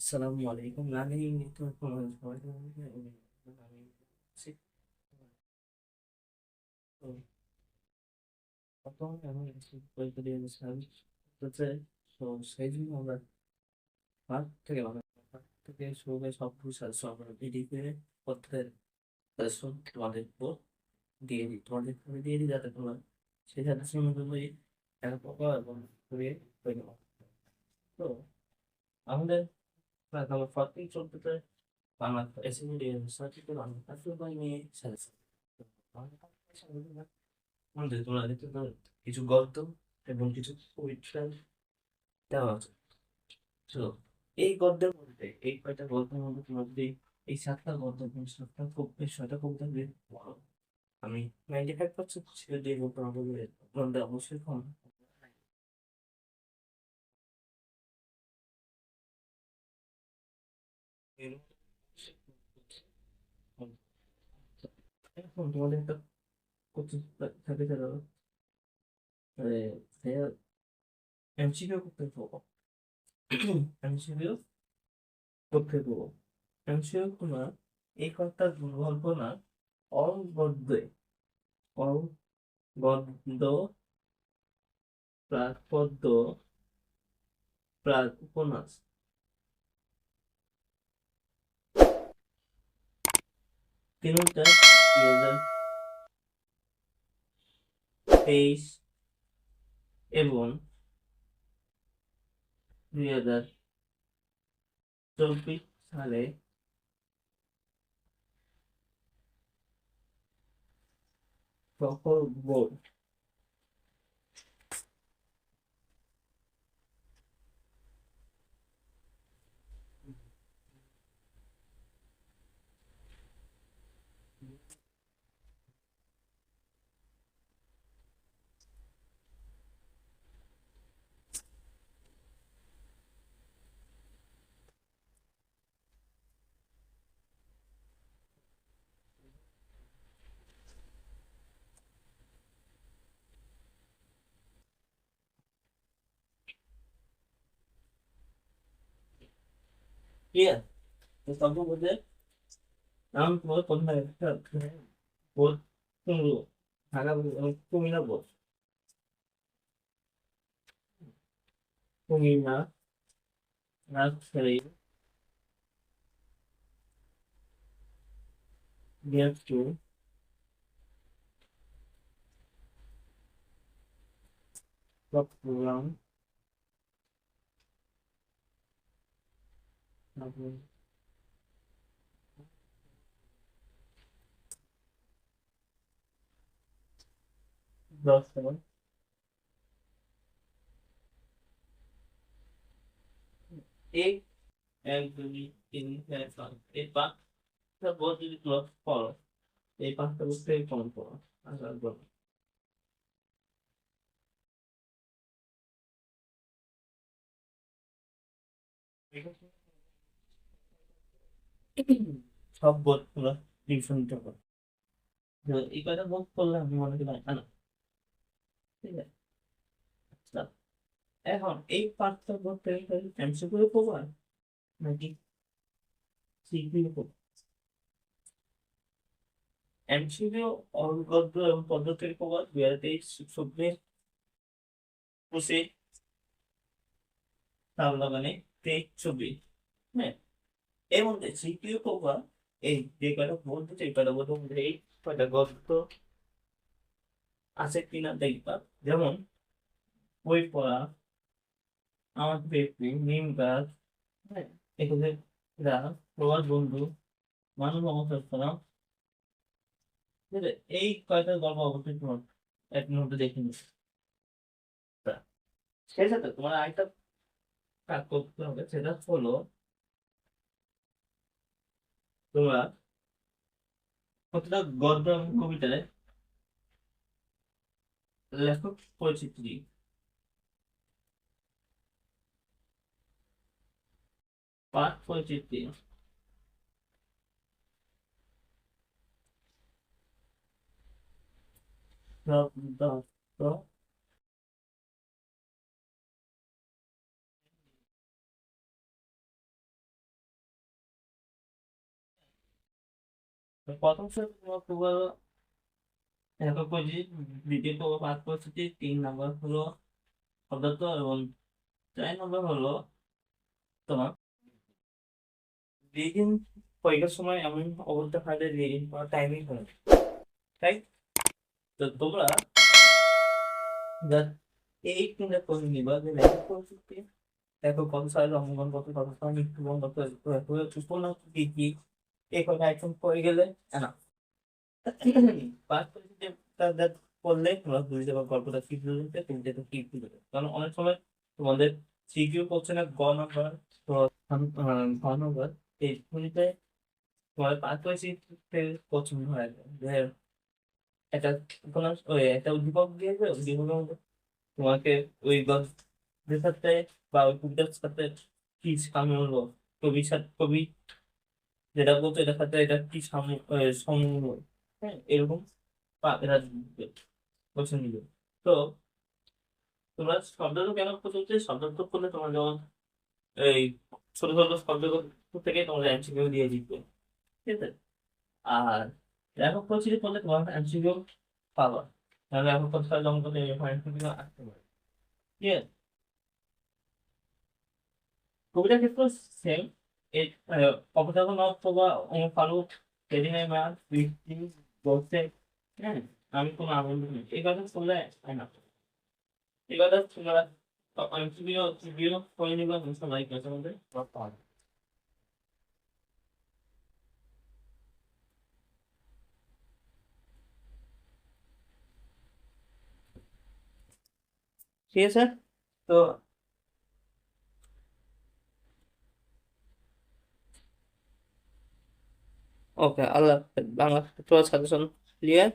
আসসালামু আলাইকুম। আমি তো তো বর্তমানে আমি পরীক্ষা দিয়ে হচ্ছে। তো সেই জন্য আমরা পার্ক থেকে পার্ক থেকে শুরু করে সব কিছু সাজেশন আমরা ভিডিওতে পত্রের সাজেশন তোমাদের উপর দিয়ে দিই, তোমাদের উপরে দিয়ে দিই যাতে তোমরা সেই সাজেশন অনুযায়ী একটা প্রকার এবং করে তৈরি করো। তো আমাদের আমার ফার্স্টিং চলতেছে বাংলা এসএমডি সার্টিফিকেট বাংলা কার্যক্রম নিয়ে সাজেশন। আমাদের তোমরা দেখতে পারো কিছু গল্প এবং কিছু পরীক্ষা দেওয়া আছে। তো এই গদ্যের মধ্যে এই কয়টা গল্পের মধ্যে তোমরা যদি এই সাতটা গল্প এবং সাতটা ছয়টা কবিতা যদি পড়ো, আমি 95% ছেড়ে দিয়ে গল্প আমাদের তোমাদের অবশ্যই কম। এখন তোমাদের একটা করতে থাকে যারা এমসিকিউ করতে পারবো। এমসিকিউ করতে পারবো। এমসিকিউ তোমরা এই কয়েকটা গল্প না, অগদ্যে অগদ্য প্রাক পদ্য প্রাক উপন্যাস তিনটা 2023 এবং 2024 সালে সকল বোর্ড ক্লিয়ার। তো সকল বোর্ডে নাম তোমার কোথায় বোর্ড কোনগুলো? ঢাকা board এবং কুমিল্লা বোর্ড। কুমিল্লা, রাজশাহী, দিনাজপুর, চট্টগ্রাম, তারপর যশোর। এই 1 2 3 4 5 এই পাঁচটা বোর্ড যদি তোমরা পড়ো, এই পাঁচটা বোর্ড থেকে কমন পড়ো। আচ্ছা বলো। সব বোর্ড তোমরা রিভিশন নিতে পারো। তো এই কয়টা বোর্ড করলে আমি মনে করি না, ঠিক আছে। আচ্ছা, এখন এই পাঁচটা বোর্ড থেকে এমসিকিউ করবা নাকি সিকিউ করবা? এমসিকিউ অগদ্য এবং পদ্ধতির প্রবাদ 2023 পঁচিশ তাবলা মানে 23 24। হ্যাঁ, এর মধ্যে সিকিউ প্রবাদ এই যে কয়টা বলতে এই কয়টা বলতে মধ্যে এই কয়টা গদ্য আছে কিনা দেখবা। যেমন বই পড়া, আমার পেপি, নিম গাছ, হ্যাঁ, এগুলো গাছ, প্রবাদ বন্ধু, মানুষ অবসর, ঠিক আছে? এই কয়টা গল্প অবশ্যই তোমার এক মুহূর্তে দেখে নিচ্ছি। সেই সাথে তোমার আরেকটা কাজ করতে হবে, সেটা হলো তোমরা প্রতিটা গদ্য এবং কবিতায় লেখক পরিচিতি, পাঠ পরিচিতি, শব্দ, তো প্রথম শেপ তোমার প্রবাহ একক পরিচিতি, দ্বিতীয় প্রবাহ পাঁচ পরিচিতি, 3 নম্বর হলো শব্দার্থ, এবং 4 নম্বর হলো তোমার রিডিং। পরীক্ষার সময় এমন অবস্থা হয় যে রিডিং করার টাইমিং হয় না, তাই। তো তোমরা just এই তিনটা করে নিবা যে একক পরিচিতি, দেখো কত সালের অঙ্গন, কত কত সাল মৃত্যুবরণ, কত উপন্যাস কি কি, এই কটা আইটেম পড়ে গেলে না পাস পরিচিতি তাদের পড়লে তোমরা বুঝতে পারো গল্পটা কি বুঝতে, তিনটে তো কি বুঝতে। কারণ অনেক সময় তোমাদের সিকিউ করছে না গ নাম্বার, তো ঘ নাম্বার, এই দুইটাতে তোমার পাস পরিচিতিতে পছন্দ হয় যে একটা উপন্যাস, ওই একটা উদ্দীপক দিয়েছে, উদ্দীপকের মধ্যে তোমাকে ওই গল্পের সাথে বা ওই কবিতার সাথে কি সাম্য, কবির সাথে কবি যেটা বলতো এটার সাথে এটা কি সাম্য, হ্যাঁ এরকম এরা কোশ্চেন দিবে। তো তোমরা শব্দ কেন করতে, শব্দ করলে তোমার যেমন এই ছোট ছোট শব্দ থেকে তোমার এমসিকিউ দিয়ে দিবে, ঠিক আছে। আর একক পরিচিতি করলে তোমার এমসিকিউ পাবা, তাহলে একক কথা যেমন করলে এমসিকিউ আসতে পারে, ঠিক আছে। কবিতার ক্ষেত্রে সেম। এই অপচারণ অথবা ফারুক, সেদিনের ম্যাচ, বৃষ্টি, বলছে, হ্যাঁ আমি কোনো আনন্দ নেই, এই কথা শুনলে হয় না। এই কথা তোমরা এমসিকিউ করে নিবা সবাই কাছে মধ্যে পাওয়া যাবে। ঠিক আছে। তো ওকে, আল্লাহ হাফেজ। Bangla suggestion clear.